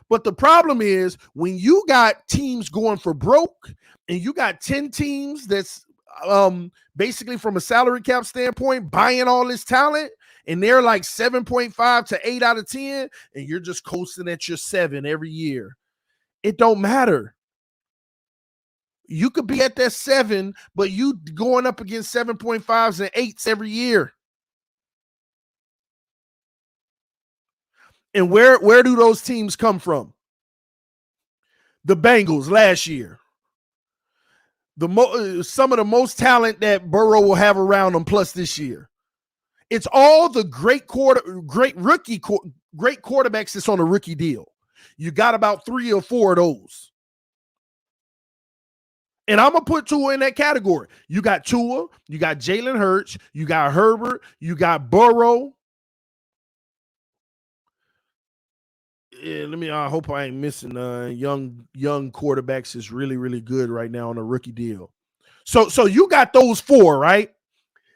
But the problem is when you got teams going for broke and you got 10 teams that's basically from a salary cap standpoint buying all this talent, and they're like 7.5 to 8 out of 10, and you're just coasting at your 7 every year. It don't matter. You could be at that 7, but you going up against 7.5s and 8s every year. And where do those teams come the Bengals last year. Some of the most talent that Burrow will have around him, plus this year. It's all the great quarterbacks that's on a rookie deal. You got about 3 or 4 of those. And I'm going to put Tua in that category. You got Tua, you got Jalen Hurts, you got Herbert, you got Burrow. Yeah, I hope I ain't missing young quarterbacks is really, really good right now on a rookie deal. So you got those four, right?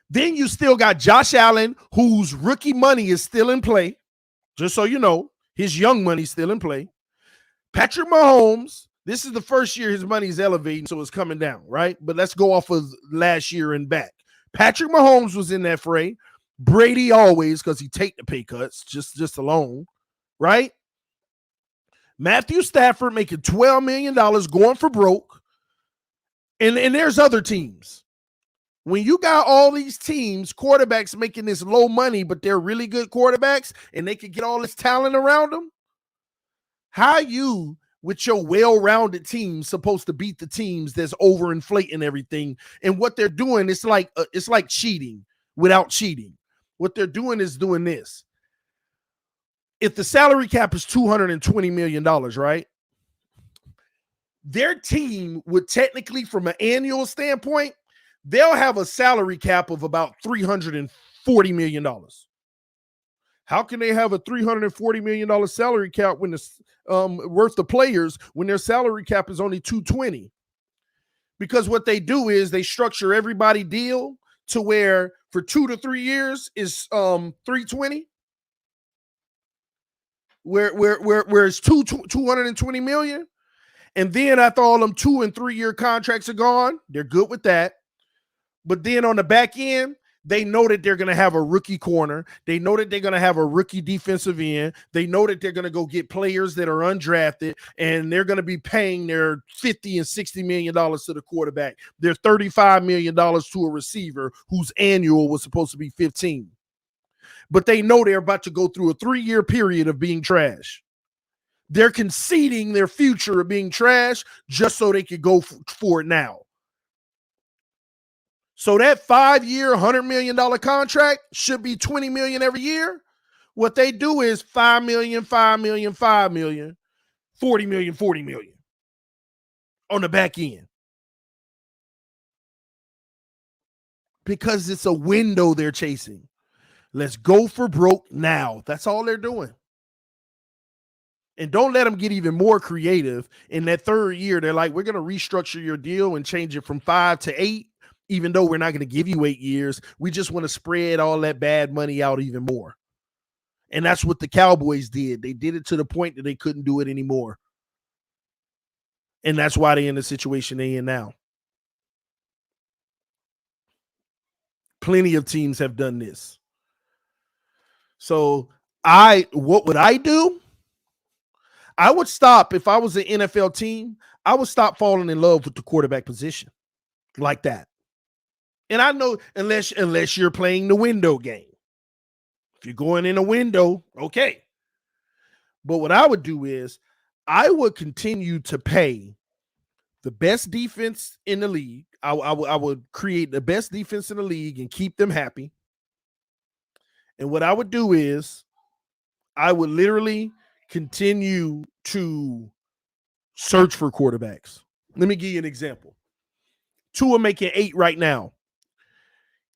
Then you still got Josh Allen, whose rookie money is still in play. Just so you know, his young money's still in play. Patrick Mahomes, this is the first year his money's elevating, so it's coming down, right? But let's go off of last year and back. Patrick Mahomes was in that fray. Brady always, because he take the pay cuts just alone, right? Matthew Stafford making $12 million going for broke. And there's other teams. When you got all these teams, quarterbacks making this low money, but they're really good quarterbacks and they can get all this talent around them, how you, with your well-rounded team, supposed to beat the teams that's overinflating everything? And what they're doing, it's like cheating without cheating. What they're doing is doing this. If the salary cap is $220 million, right? Their team would technically, from an annual standpoint, they'll have a salary cap of about $340 million. How can they have a $340 million salary cap when it's worth the players when their salary cap is only $220? Because what they do is they structure everybody deal to where for 2 to 3 years is $320. Where it's $220 million. And then after all them 2 and 3 year contracts are gone, they're good with that. But then on the back end, they know that they're going to have a rookie corner. They know that they're going to have a rookie defensive end. They know that they're going to go get players that are undrafted, and they're going to be paying their $50 and $60 million to the quarterback. Their $35 million to a receiver whose annual was supposed to be 15. But they know they're about to go through a 3-year period of being trash. They're conceding their future of being trash just so they could go for it now. So that 5-year, $100 million contract should be $20 million every year. What they do is $5 million, $5 million, $5 million, $40 million, $40 million on the back end. Because it's a window they're chasing. Let's go for broke now. That's all they're doing. And don't let them get even more creative. In that 3rd year, they're like, we're going to restructure your deal and change it from 5 to 8, even though we're not going to give you 8 years. We just want to spread all that bad money out even more. And that's what the Cowboys did. They did it to the point that they couldn't do it anymore. And that's why they're in the situation they're in now. Plenty of teams have done this. So what would I do? I would stop, if I was an NFL team, I would stop falling in love with the quarterback position like that. And I know unless you're playing the window game. If you're going in a window, okay. But what I would do is I would continue to pay the best defense in the league. I would create the best defense in the league and keep them happy. And what I would do is I would literally continue to search for quarterbacks. Let me give you an example. Tua making 8 right now.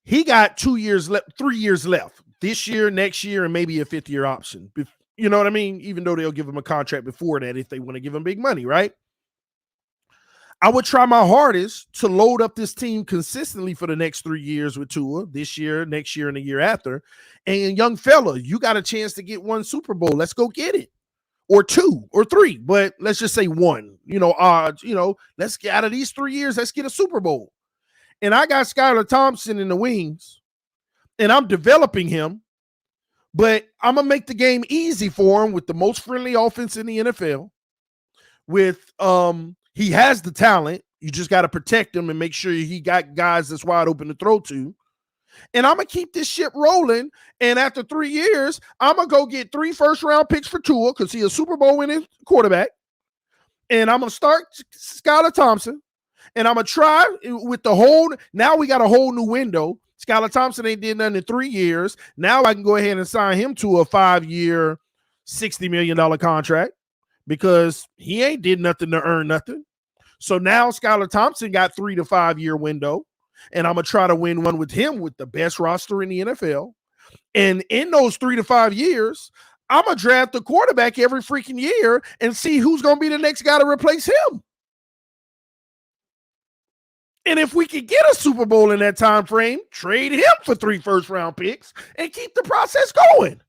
He got 2 years left, 3 years left. This year, next year, and maybe a 5th-year option. You know what I mean? Even though they'll give him a contract before that if they want to give him big money, right? I would try my hardest to load up this team consistently for the next 3 years with Tua, this year, next year, and the year after. And young fella, you got a chance to get 1 Super Bowl. Let's go get it. Or 2 or 3, but let's just say 1. Odds, let's get out of these 3 years, let's get a Super Bowl. And I got Skylar Thompson in the wings, and I'm developing him, but I'm going to make the game easy for him with the most friendly offense in the NFL. He has the talent. You just got to protect him and make sure he got guys that's wide open to throw to. And I'm going to keep this shit rolling. And after 3 years, I'm going to go get 3 first-round picks for Tua because he's a Super Bowl winning quarterback. And I'm going to start Skylar Thompson. And I'm going to try with now we got a whole new window. Skylar Thompson ain't did nothing in 3 years. Now I can go ahead and sign him to a 5-year, $60 million contract because he ain't did nothing to earn nothing. So now Skylar Thompson got 3 to 5 year window, and I'm going to try to win one with him with the best roster in the NFL. And in those 3 to 5 years, I'm going to draft the quarterback every freaking year and see who's going to be the next guy to replace him. And if we could get a Super Bowl in that time frame, trade him for 3 first-round picks and keep the process going.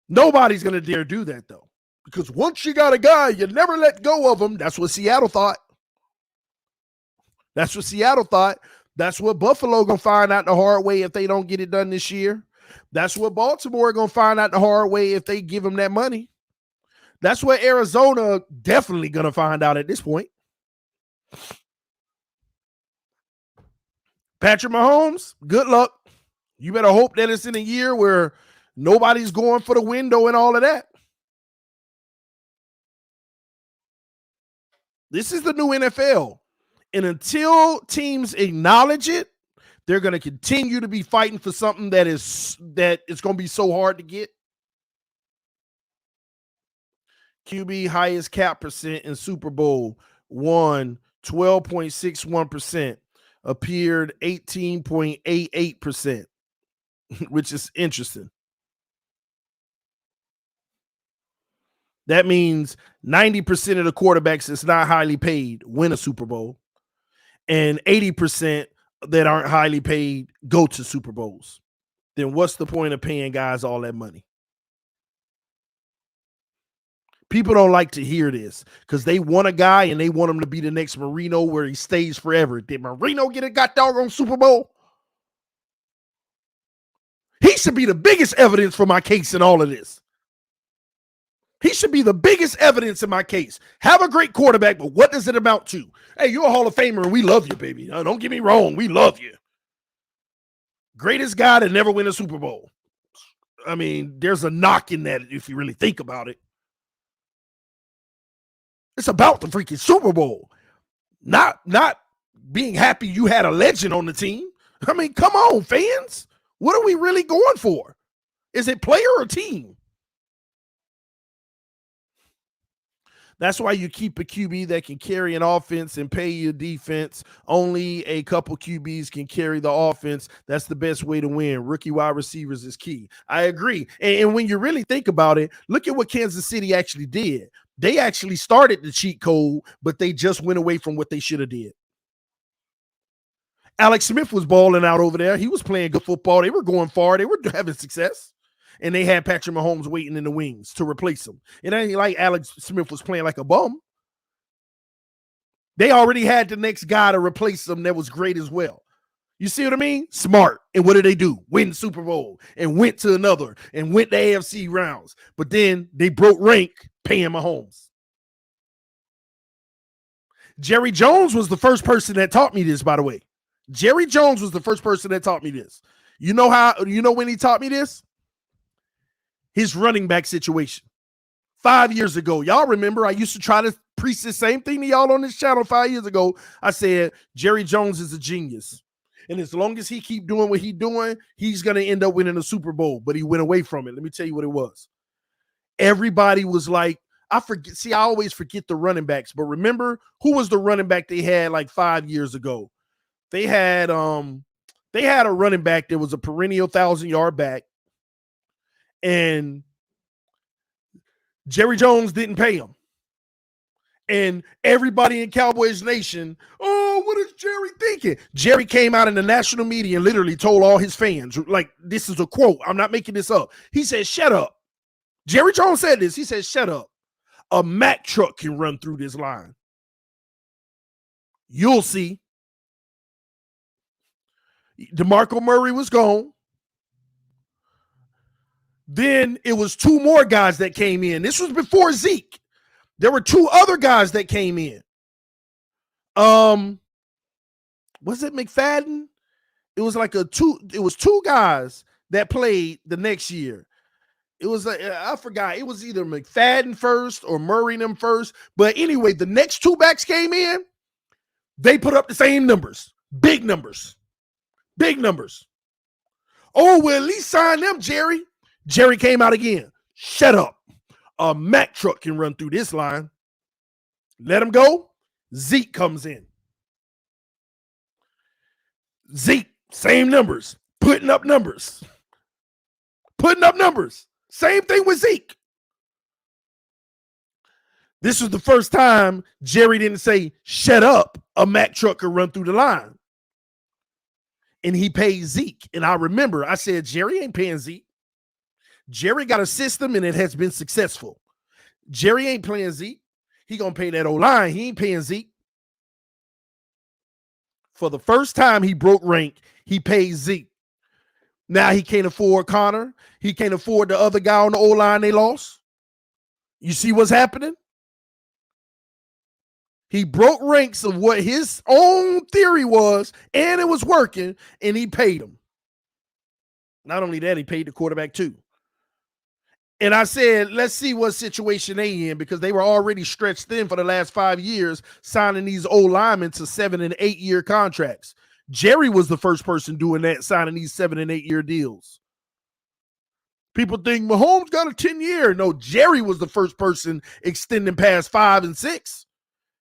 Nobody's going to dare do that, though. Because once you got a guy, you never let go of him. That's what Seattle thought. That's what Seattle thought. That's what Buffalo going to find out the hard way if they don't get it done this year. That's what Baltimore going to find out the hard way if they give them that money. That's what Arizona definitely going to find out at this point. Patrick Mahomes, good luck. You better hope that it's in a year where nobody's going for the window and all of that. This is the new NFL. And until teams acknowledge it, they're going to continue to be fighting for something that it's going to be so hard to get. QB highest cap percent in Super Bowl won 12.61%, appeared 18.88%, which is interesting. That means 90% of the quarterbacks that's not highly paid win a Super Bowl, and 80% that aren't highly paid go to Super Bowls. Then what's the point of paying guys all that money? People don't like to hear this because they want a guy and they want him to be the next Marino where he stays forever. Did Marino get a goddamn Super Bowl? He should be the biggest evidence for my case in all of this. He should be the biggest evidence in my case. Have a great quarterback, but what does it amount to? Hey, you're a Hall of Famer and we love you, baby. Don't get me wrong. We love you. Greatest guy to never win a Super Bowl. I mean, there's a knock in that if you really think about it. It's about the freaking Super Bowl. Not being happy you had a legend on the team. I mean, come on, fans. What are we really going for? Is it player or team? That's why you keep a QB that can carry an offense and pay your defense. Only a couple QBs can carry the offense. That's the best way to win. Rookie wide receivers is key. I agree. And when you really think about it, look at what Kansas City actually did. They actually started the cheat code, but they just went away from what they should have did. Alex Smith was balling out over there. He was playing good football. They were going far. They were having success. And they had Patrick Mahomes waiting in the wings to replace him. It ain't like Alex Smith was playing like a bum. They already had the next guy to replace him that was great as well. You see what I mean? Smart. And what did they do? Win the Super Bowl and went to another and went to AFC rounds. But then they broke rank paying Mahomes. Jerry Jones was the first person that taught me this, by the way. Jerry Jones was the first person that taught me this. You know when he taught me this? His running back situation 5 years ago. Y'all remember I used to try to preach the same thing to y'all on this channel 5 years ago. I said, Jerry Jones is a genius. And as long as he keep doing what he's doing, he's going to end up winning a Super Bowl. But he went away from it. Let me tell you what it was. Everybody was like, I always forget the running backs. But remember, who was the running back they had like 5 years ago? They had a running back that was a perennial 1,000-yard back. And Jerry Jones didn't pay him. And everybody in Cowboys Nation, oh, what is Jerry thinking? Jerry came out in the national media and literally told all his fans, like, this is a quote. I'm not making this up. He said, shut up. Jerry Jones said this. He said, shut up. A Mack truck can run through this line. You'll see. DeMarco Murray was gone. Then it was 2 more guys that came in. This was before Zeke. There were 2 other guys that came in. Was it McFadden? It was like it was 2 guys that played the next year. It was I forgot. It was either McFadden first or Murray them first. But anyway, the next 2 backs came in. They put up the same numbers. Big numbers. Big numbers. Oh, well, at least sign them, Jerry. Jerry came out again. Shut up. A Mack truck can run through this line. Let him go. Zeke comes in. Zeke, same numbers, putting up numbers. Same thing with Zeke. This was the first time Jerry didn't say, shut up, a Mack truck could run through the line. And he paid Zeke. And I remember I said, Jerry ain't paying Zeke. Jerry got a system and it has been successful. Jerry ain't playing Zeke. He going to pay that O-line. He ain't paying Zeke. For the first time he broke rank, he paid Zeke. Now he can't afford Connor. He can't afford the other guy on the O-line they lost. You see what's happening? He broke ranks of what his own theory was, and it was working, and he paid him. Not only that, he paid the quarterback too. And I said, let's see what situation they in, because they were already stretched thin for the last 5 years, signing these old linemen to 7 and 8 year contracts. Jerry was the first person doing that, signing these 7 and 8 year deals. People think Mahomes got a 10-year. No, Jerry was the first person extending past 5 and 6.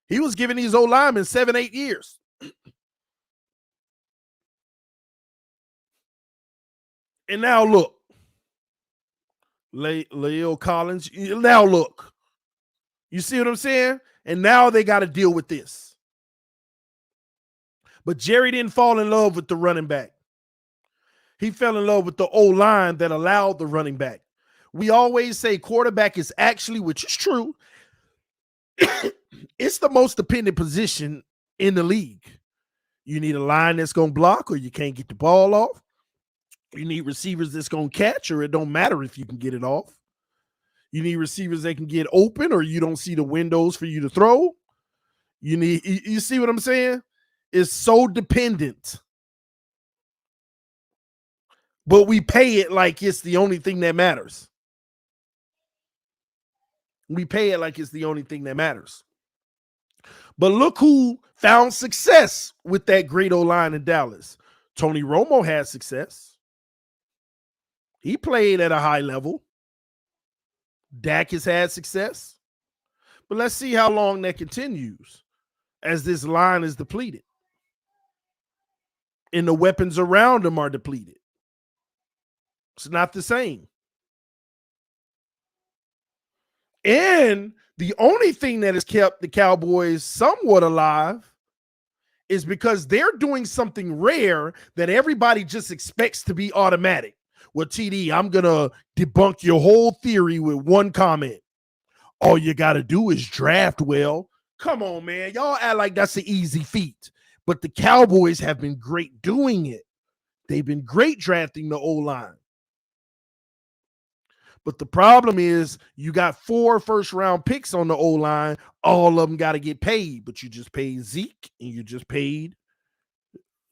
He was giving these old linemen 7, 8 years. And now look, La'el Collins, now look. You see what I'm saying? And now they got to deal with this. But Jerry didn't fall in love with the running back. He fell in love with the O-line that allowed the running back. We always say quarterback is actually, which is true, it's the most dependent position in the league. You need a line that's going to block or you can't get the ball off. You need receivers that's going to catch, or it don't matter if you can get it off. You need receivers that can get open or you don't see the windows for you to throw. You see what I'm saying? It's so dependent. But we pay it like it's the only thing that matters. We pay it like it's the only thing that matters. But look who found success with that great O-line in Dallas. Tony Romo had success. He played at a high level. Dak has had success. But let's see how long that continues as this line is depleted. And the weapons around them are depleted. It's not the same. And the only thing that has kept the Cowboys somewhat alive is because they're doing something rare that everybody just expects to be automatic. Well, TD, I'm going to debunk your whole theory with one comment. All you got to do is draft well. Come on, man. Y'all act like that's an easy feat. But the Cowboys have been great doing it. They've been great drafting the O-line. But the problem is you got 4 first-round picks on the O-line. All of them got to get paid. But you just paid Zeke and you just paid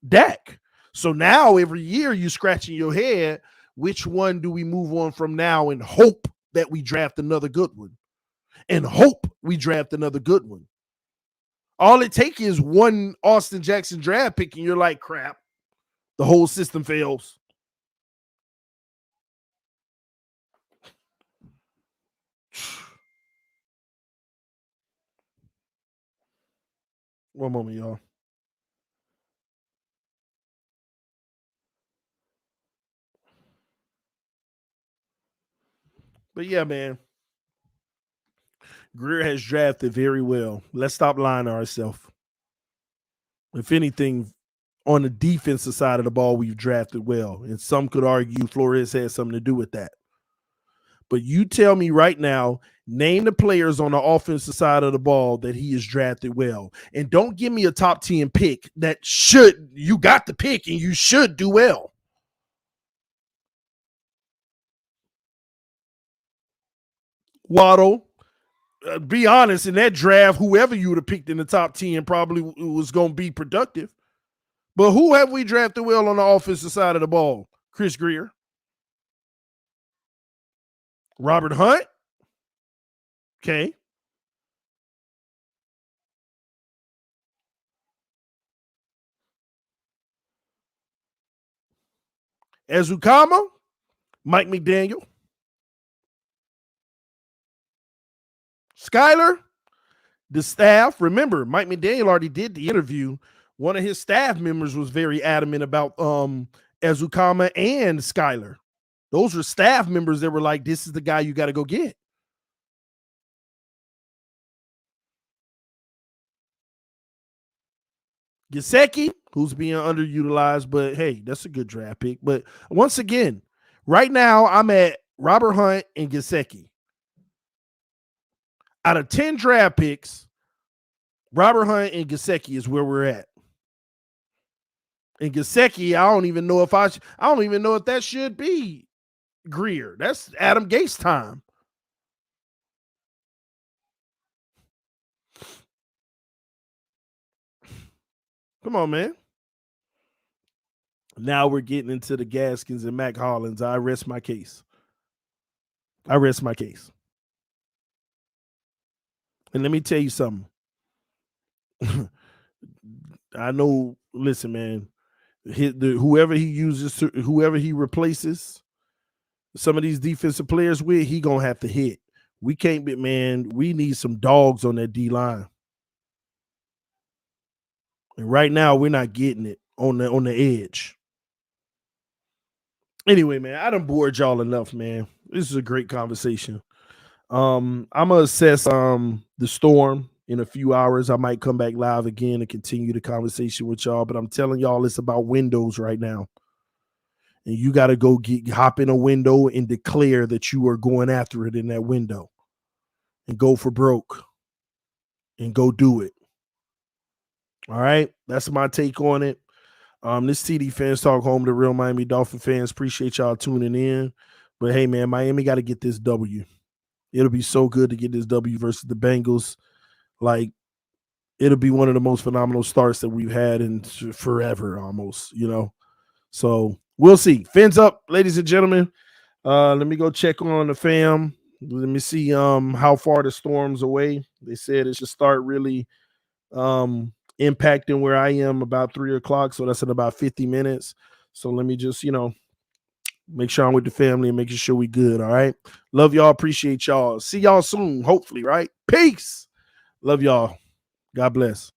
Dak. So now every year you're scratching your head, which one do we move on from now and hope that we draft another good one? And hope we draft another good one. All it takes is one Austin Jackson draft pick and you're like, crap, the whole system fails. One moment, y'all. But yeah, man. Greer has drafted very well. Let's stop lying to ourselves. If anything, on the defensive side of the ball, we've drafted well. And some could argue Flores had something to do with that. But you tell me right now, name the players on the offensive side of the ball that he has drafted well. And don't give me a top 10 pick that you got the pick and you should do well. Waddle, be honest, in that draft, whoever you would have picked in the top 10 probably was going to be productive. But who have we drafted well on the offensive side of the ball? Chris Greer. Robert Hunt. Okay. Ezukama. Mike McDaniel. Skyler. The staff, remember, Mike McDaniel already did the interview. One of his staff members was very adamant about Ezukama and Skyler. Those were staff members that were like, this is the guy you got to go get. Gesicki, who's being underutilized, but hey, that's a good draft pick. But once again, right now I'm at Robert Hunt and Gesicki. Out of 10 draft picks, Robert Hunt and Gesicki is where we're at. And Gesicki, I don't even know if that should be Greer. That's Adam Gase time. Come on, man. Now we're getting into the Gaskins and Mac Hollins. I rest my case. And let me tell you something. I know, listen, man, whoever he replaces, some of these defensive players with, he going to have to hit. We can't be, man, we need some dogs on that D-line. And right now, we're not getting it on the edge. Anyway, man, I done bored y'all enough, man. This is a great conversation. I'm gonna assess the storm in a few hours. I might come back live again and continue the conversation with y'all. But I'm telling y'all, it's about windows right now. And you got to go hop in a window and declare that you are going after it in that window. And go for broke. And go do it. All right. That's my take on it. This TD Fans Talk, home to real Miami Dolphin fans. Appreciate y'all tuning in. But hey, man, Miami got to get this W. It'll be so good to get this W versus the Bengals. Like, it'll be one of the most phenomenal starts that we've had in forever almost, you know. So we'll see. Fins up, ladies and gentlemen. Let me go check on the fam. Let me see how far the storm's away. They said it should start really impacting where I am about 3 o'clock. So that's in about 50 minutes. So let me just, make sure I'm with the family and making sure we good. All right. Love y'all. Appreciate y'all. See y'all soon. Hopefully. Right. Peace. Love y'all. God bless.